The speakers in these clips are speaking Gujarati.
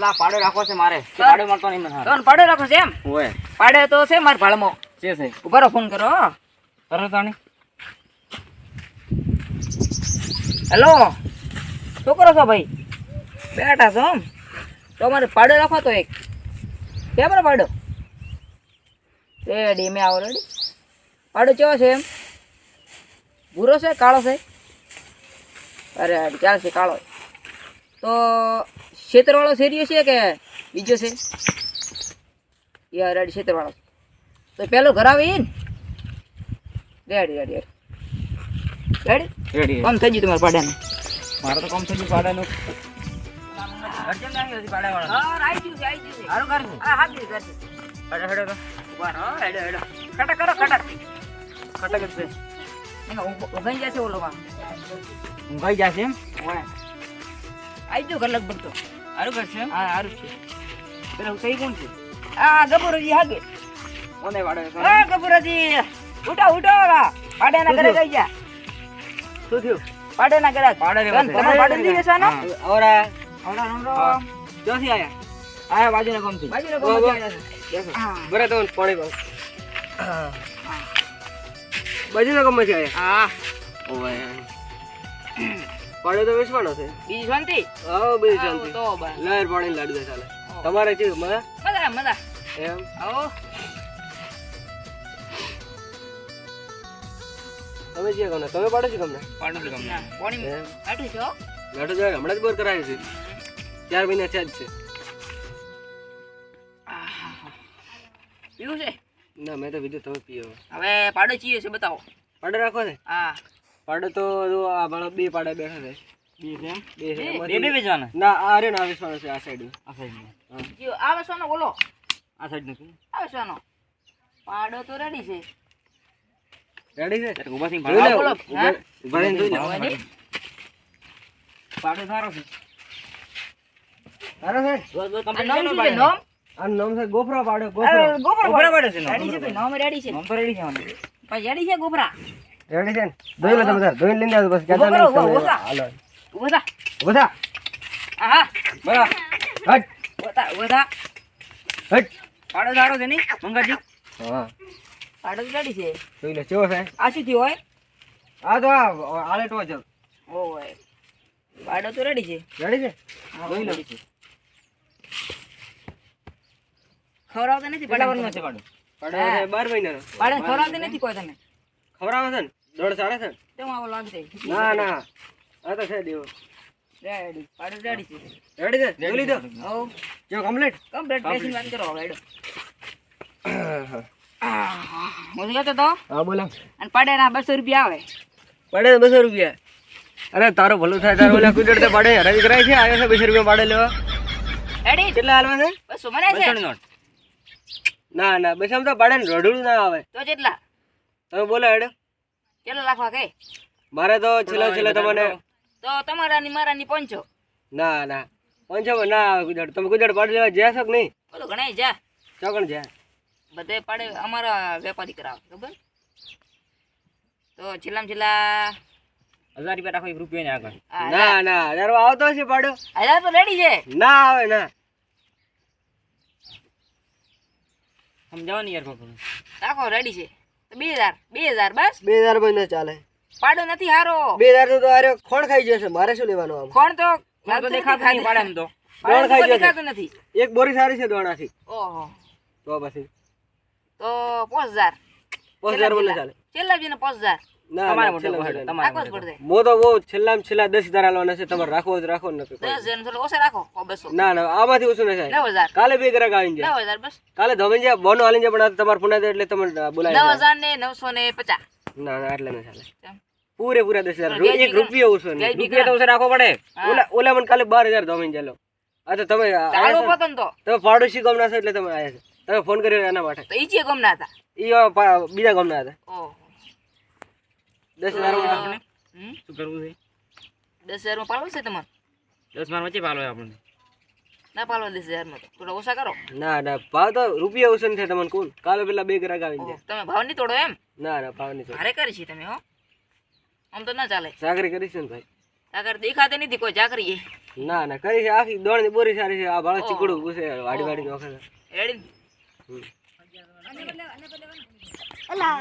અલા પાડો રાખો છે મારે પાડો મળતો નહીં મને તો પાડો રાખો છે એમ ઓય પાડે તો છે માર ભાળમો છે ઉભારો ફોન કરો કરો તાણી હેલો શું કરો છો ભાઈ બેઠા છો એમ તો મારે પાડો રાખો તો એક કેમ રે પાડો રેડી મેં આવો રેડી પાડો કેવો છે એમ ભૂરો છે કાળો છે અરે ચાલશે કાળો તો ક્ષેત્રવાળો શેરીઓ છે કે બીજો છે યાર રેડી ક્ષેત્રવાળો તો પેલો ઘર આવે ને રેડી રેડી રેડી રેડી કોમ થઈ ગયું તમારે પાડાનું મારે તો કામ થઈ ગયું પાડાનું અર્જન્ટ આવી હતી પાડાવાળા હા આવી ગયું છે હારું કર હા હા જી કરશે હેડો હેડો તો ઉભા રહો હેડો હેડો કટક કરો કટક ખટક જ છે એને ઉગાઈ જશે ઓલો માં ઊંઘાઈ જશે એમ ઓય આવી ગયો ઘર લગભગ તો સારું કરશે એમ હા હારું છે પેલા કઈ કોણ છે આ ગબુરજી હાગે કોને વાડો એ ગબુરજી ઉઠો ઉઠો પાડાના ઘરે જઈ જા શું થયું પાડાના ઘરે પાડે રે તમે પાડે દી બેસાનો ઓરા આવડા નંબર જોથી આયા બાજુના કામ થી બાજુનો કોમ દેખો હા બરે તો પાણી પાઉં બાજુના કામ માંથી આયા હા ઓય પાડે તો વેચવાનો છે બીજી શાંતિ હા બીજી શાંતિ તો બસ લહેર પાણી લાડી દે ચાલે તમારે છે મજા મજા મજા એમ આવો તમે જે ગમે તમે પાડો છો ગમે પાણી પાણી એમ કાઢું છો લાડો જાય હમણાં જ બોર કરાવી છે 4 મહિના છે જ છે પીવું છે ના મેં તો વિદ્યુત તમે પીઓ હવે પાડો ચીએ છે બતાવો પાડો રાખો છે હા પાડો તો જો આ મારા બે પાડા બેઠા છે બે છે બે વેચવાના ના આ રે ના વેચવાનો છે આ સાઈડ હા જીઓ આ વસવાનો બોલો આ સાઈડ નું આ વસવાનો પાડો તો રેડી છે રેડી છે ઉભા થઈને હા, બોલો. હા? ઉભા થઈને જોઈ લો હવે પાડો સારો છે સારો છે આ નામ શું છે નામ આ નામ છે ગોફરા પાડો અરે, ગોફરા ગોપરા પાડો છે રેડી છે ભાઈ નામ રેડી છે નામ તો રેડી છે આનું. ભાઈ રેડી છે ગોપરા રેડી છે ને જોઈ લો તમે જોઈ લઈને આવો બસ ઉભો કરો, તમે ઉભો થા. હાલો ઉભો થા ઉભા થા આહા બરાબર હટ ઉભો થા હટ પાડો સારો છે નહીં મંગાજી હા પાડો તો રેડી છે જોઈ લો કેવો છે આ શું થયું હોય આ તો આ આલેટો છે ઓય પાડો તો રેડી છે રેડી છે હા, જોઈ લો રેડી છે ખવડાવતા નથી કેટલા પાડો વર્ષનો છે પાડો પાડો છે 12 મહિનાનો પાડે ખવડાવતા નથી કોઈ તમે ખવડાવે છે ને દોડ સાડા છે ને? કેમ આવો લાગશે ના ના આ તો છે દેવો રેડી પાડો રેડી છે રેડી છે જોઈ લીધો ઓ જો કમ્પ્લીટ કમ્પ્લીટ બેસીને વાત કરો હવે હેડો હું કહેતો તો હા બોલો અને પાડેના 200 રૂપિયા આવે પડે 200 રૂપિયા અરે તારો ભલું થાય તારો ઓલા કુદરતે પાડે હરાજી કરાય છે આયો છે 200 રૂપિયા પાડે લેવા રેડી કેટલા હાલવા છે 200 મને છે ના ના બસ આમ તો પાડે ને રડું ના આવે તો કેટલા તમે બોલો હેડો કેટલા લાખવા કે મારે તો છેલ્લા તમને તો તમારાની મારાની 500 ના ના પંચો ના આવે કુદરત તમે કુદરત પાડે લેવા જ્યાં છો કે નહીં બોલો ગણાય જા ચોકણ જ્યાં બધે પાડે અમારા વેપારી કરાવે ખબર તો છેલ્લા 1000 રૂપિયા રાખો 1 રૂપિયા ને આગળ હા, ના ના યાર આવતો હશે પાડો હજાર તો રેડી છે ના આવે ના સમજાવવાની યાર પકડો રાખો રેડી છે તો 2000 બસ 2000 બંધ ચાલે પાડો નથી હારો 2000 તો આરે ખોણ ખાઈ જશે મારે શું લેવાનું આમ કોણ તો દેખાતું નહીં પાડામાં તો પાડો ખાઈ જશે. દેખાતું નથી એક બોરી સારી છે દોણાથી ઓહો તો પછી તો 5000 5000 બોલે ચાલે છેલ્લા બીને 5000 ના તમારે ના, મોટે છેલ્લા પડે. તમારે રાખવો જ પડશે મો તો બહુ છેલ્લામાં છેલ્લા 10000 હાલવાના છે તમારે રાખવો જ રાખો ને 10,000 થોડો ઓછા રાખો 200 ના ના આમાંથી ઓછું ન થાય 9000 કાલે બે ગ્રાહક આવીને જાય 9000 બસ કાલે ધમેન જાય બોનો હાલીને જાય પણ આ તો તમારે પુના એટલે તમને બોલાવી 9000 ને 950 ના ના એટલે ન ચાલે કેમ? પૂરેપૂરા 10000 એક રૂપિયો ઓછો નહીં વ્યાજ રૂપિયા તો ઓછો રાખવો પડે ઓલા મને કાલે 12000 ધમેન ચાલો આ તો તમે ચાલુ આયા છો. પતન તો તમે પાડોશી ગામના છો એટલે તમે આયા છો તમે ફોન કર્યો એના માટે તો ઈચે ગમ ના હતા ઈ બીજા ગામના હતા ઓહો 10000 આપણે હમ? શું કરવું છે 10,000 માં પાલવું છે તમારે 10 માં વચ્ચે પાલો આપણને ના પાલવા 10,000 માં તો થોડા ઓછા કરો ના ના ભાવ તો રૂપિયા ઓછો નથી તમને કોણ કાલે પેલા બે ગ્રાહક આવીને ઓહો, જાય તમે ભાવ નહીં તોડો એમ ના ના ભાવ નહીં ભારે કરી છે તમે હો આમ તો ના ચાલે સાગરી કરી છે ને ભાઈ આગળ દેખાતે નથી કોઈ ચાકરી ના ના કરી છે આખી દોડ ની બોરી સારી છે આ ભાળો ચીકડું પૂછે વાડી વાડી નોખે રેડી અલા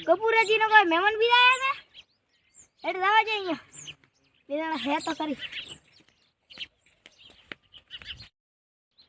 કપૂરાજી નો કોઈ મહેમાન બી આયા છે એટલે લાવા જઈએ અહીંયા બેના હે તો કરી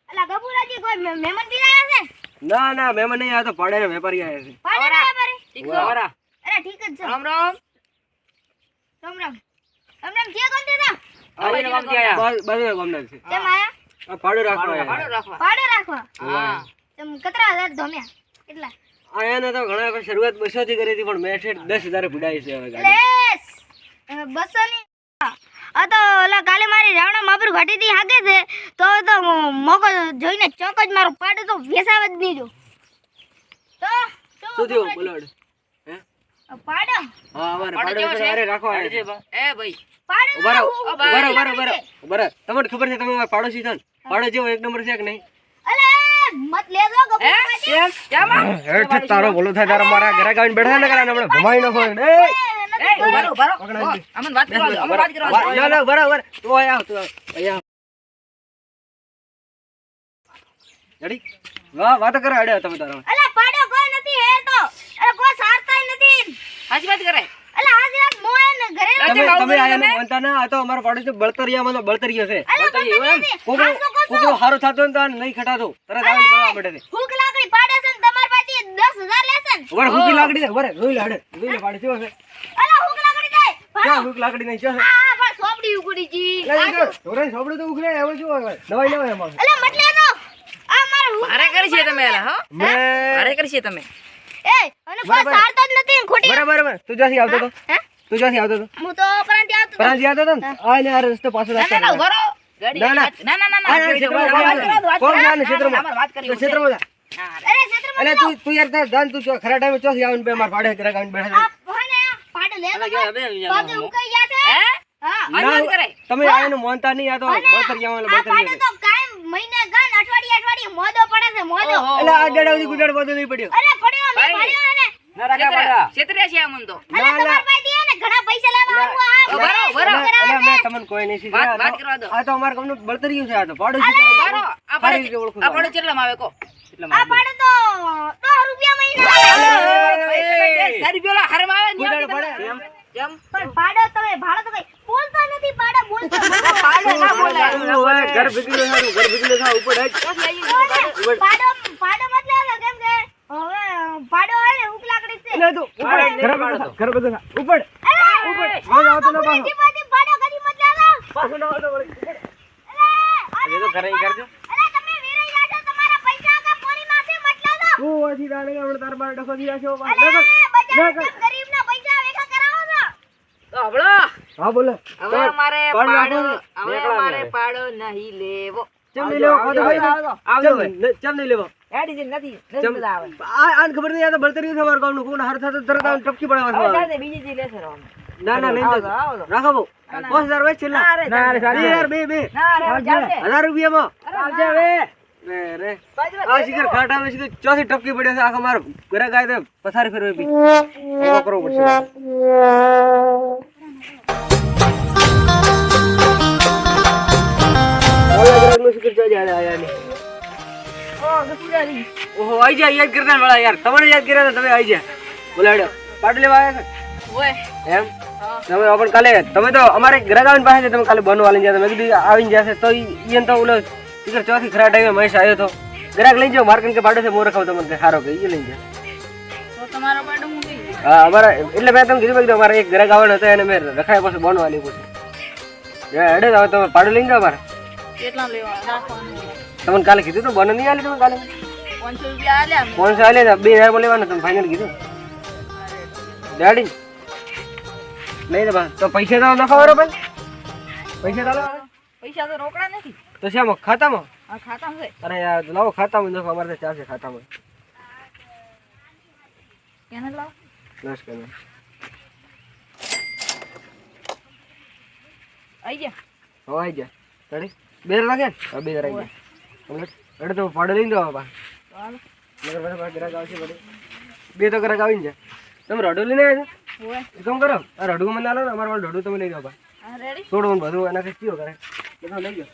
અલા કપૂરાજી કોઈ મહેમાન બી આયા છે ના ના મહેમાન નહીં આ તો પાડે ને વેપારી આયા છે પાડે ના વેપારી ઠીક ઉભા વારા. અરે ઠીક જ છે રામ રામ રામ રામ રામ રામ જે કોણ દેતા આ એને કામ કે આયા બધું કામ છે કેમ આયા આ પાડો રાખવા આયા ભાડું રાખવા પાડે રાખવા હા તેમ કતરા હજાર ધોમ્યા કેટલા આ એને તો ઘણા વખત શરૂઆત 200 થી કરી હતી પણ મેં ઠેઠ 10,000 ભીડાઈ છે હવે ગાડી લેસ 200 ની આ તો ઓલા કાલે મારી રાવણા માપરું ઘટી હતી હાગે છે તો મોકો જોઈને ચોક જ મારું પાડું તો વેસાવ જ નહીં જો તો શું થયું બોલો હે પાડો હા અમારે પાડો પાડો કેવો છે? અરે રાખો આયા છે એ ભાઈ પાડો ઉભા રહો ઓ ઉભા ભાઈ. રહો ઉભા રહો તમને ખબર છે તમે અમારા પાડોશી છો ને પાડો જેવો એક નંબર છે કે નહીં અલે મત લેજો ગબુરાજી કેમ હેઠ તારો ભલો થાય તારો મારા ઘરે આવીને બેઠા ને કરે હમણાં ભમાઈ નાખો એ એ ઉભા રહો અમન વાત કરવા દો અમન વાત કરવા દો યો લો બરાબર તું આયા તું અહીંયા રેડી વાહ વાત કરે અડે તમે તારો અલે પાડો કોઈ નથી હે તો અરે કોઈ સારતાય નથી સાચી વાત કરે અલે આજ રાત મોયન ઘરે તમે તમે આયા ને બનતા ના આ તો અમારો પાડોશી બળતરિયામાં તો બળતરિયો છે કોકરો કોકરો હારો થાતો ને તો નહીં ખટાતો તરત આવીને બળવા બેઠે છે હુક લાકડી પાડે છે ને તમાર પાટી 10,000 લેસન વર હુકી લાકડી દે વર રોઈ લાડે રોઈ પાડે છે અલે હુક લાકડી દે ક્યાં હુક લાકડી નહીં છે આ પણ સોપડી ઉકડી જી છોરે સોબડે તો ઉખરે એવો શું હોય નવાઈ ન હોય એમાં અલે મત લેજો આ માર હુક મારે કરી છે તમે એલા હો મે મારે કરી છે તમે એ અને કોઈ સારતો જ નથી ખોટી બરાબર તું જ્યાંથી આવતો તો હે તું જ્યાંથી આવતો તો હું તો પરાંતી આવતો હતો. પરાંજી આવતો તો ને આ ને આ રસ્તો પાછો ના ના ઉભા રહો ગાડી ના, ના. ના ના ના આ ના, ક્ષેત્રમાં કોણ ગયા ને ક્ષેત્રમાં? વાત કરી તો ક્ષેત્રમાં જા. અરે ક્ષેત્રમાં એટલે તું યાર તાર જાન તું ખરા ટાઈમે ચોથી આવીને બે માર પાડે ઘરે આવીને બેઠા આ ભણે પાડો લે અલા, ગયા, બે, પાકે ઉકાઈ ગયા છે હે હા ના, વાત કરે તમે આવીને મોનતા નહીં આ તો બળતરિયામાં આ પાડો બળતરિયા તો કાયમ મહિને ગાન અઠવાડિયે મોદો પડે છે મોદો ઓહો. એટલે આ ડેડા સુધી ગુજાર બધું નહીં પડ્યો અરે પડ્યો મે ભાઈ. પડ્યો એને ના રાખા પાડા ક્ષેત્રે છે અમન તો અલે તમાર પાસે દે ને ઘણા પૈસા લેવા આવું ઉભા રહો, ઉભા રહો. એટલે મેં તમને કોઈ નહીં શીખ્યા. વાત કરવા દો. આ તો અમારા ગામનું બળતરિયું છે આ તો પાડોશી છે. ઉભા રહો. આ સારી રીતે ઓળખું પડે કેટલામાં આવે કો એટલા આ માટે. પાડો તો 10 રૂપિયા મહિના સારી પેલા હરમ આવે ને ગુજાર પડે. કેમ પણ પાડો તમે ભાડો તો કઈ બોલતા નથી પાડો બોલતા પાડો ના બોલાય ઓય, ઘર ભીગલું થારું, ઘર ભીગલું થાવ, ઉપર હેડ. પાડો પાડો મત લેજો કેમ કે હવે પાડો હે ને હુક લાકડી છે લે તું, ઉપર હેડ. ઘર ભીગલું થાવ, ઘર ભીગલું થાવ, ઉપર. ઉપર. વાંધો આવતો ના પાછો. જીવાજી પાડો કદી મત લેજો પાછો ના આવતો વળી. અરે એ તો ઘરે ઈ કરજો. અરે તમે વેરાઈ જાશો તમારા પૈસા કા પોરી માસે મત લેજો તું ઓછી દાડે હમણાં તાર બાર ડખો થી રાખ્યો. અરે બજાર ગરીબના પૈસા વેખા કરાવો છો તો હબળો હા બોલે. હવે અમારે પાડો પાડો આપો ને. હવે નીકળો અમારે અમે. પાડો નહીં લેવો ચમ નહીં લેવો? ખાધો ભાઈ? આવજો ચમ નહીં લેવો? એડી જે નથી ચમ? બધા આવે આને ખબર નહીં, આ તો બળતરિયું છે અમારા ગામનું. કોણ હાર થતો તરત આવીને ટપકી પડે હવે છે. જાતે બીજી જે લેશે રહો ના ના નહીં આવજો, તો. આવજો. રાખો બહુ. 5000 હોય છેલ્લા. ના રે, ના રે, બે યાર, બે. ના રે હવે ચાલશે 1000 રૂપિયામાં. આવજે હવે બે રે. આ શિખર ખાટા આવે છે ચોથી ટપકી પડ્યો છે. આખો મારો ઘરે ગાય તો પથારી ફેરવે બી એવો કરવો પડશે. ઓલા ગ્રાઉન્ડમાં શિખર ચોથી આયા આયા નહીં. ઓહો આઈ જા યાદ કરતા વાળા યાર. તમને યાદ કર્યા હતા, તમે આઈ જા. બોલાડ્યો પાટ લેવા આવ્યા છે ઓય એમ. તમે પણ કાલે તમે તો અમારે ઘરે આવીને પાસે તમે કાલે બનો આવીને ગયા. મેં કીધું આવીને જશે તો ઈ તો ઓલો શિખર ચોથી ખરા ટાઈમે મહેશ આવ્યો હતો. ગ્રાહક લઈ જાઓ માર્કેટ કે પાડો છે મોર ખાવ તમને સારો કે ઈ લઈ જાઓ. તો તમારો પાડો હું કઈ હા અમારા એટલે મેં તમને કીધું કે અમારે એક ગ્રાહક આવવાનો હતો એને મેં રખાય પછી બનો આલી પછી હેડે હવે તમે પાડો લઈ જાઓ મારે. કેટલા લેવા રાખવાનું તમને કાલે કીધું તો બનો નહીં આલે તમે કાલે 500 રૂપિયા આલ્યા 500 આલે 2000 લેવાના તમે ફાઇનલ કીધું ડેડી નહીં ને બા તો પૈસા તો નખો બરોબર પૈસા તો લાવો. પૈસા તો રોકડા નથી તો શેમાં ખાતામાં? આ ખાતામાં છે અરે યાર લાવો ખાતામાં નખો અમારે તો ચાલશે ખાતામાં. કેને લાવ બસ કે આઈ જા હવે આવી જા રેડી બે લાગે ને હા બે આવી જા એટલે તો પાડો લઈને દો બા ચાલ નગર પાસે ગ્રાહક આવશે બડી બે તો ગ્રાહક આવીને જાય તમે રડું લઈને આવ્યા છો ઓય એ કામ કરો આ રડું મને આલો ને અમારા વાળું રડું તમે લઈ જાઓ બા હા રેડી થોડું બધું એનાથી કયો કરે બધું લઈ ગયો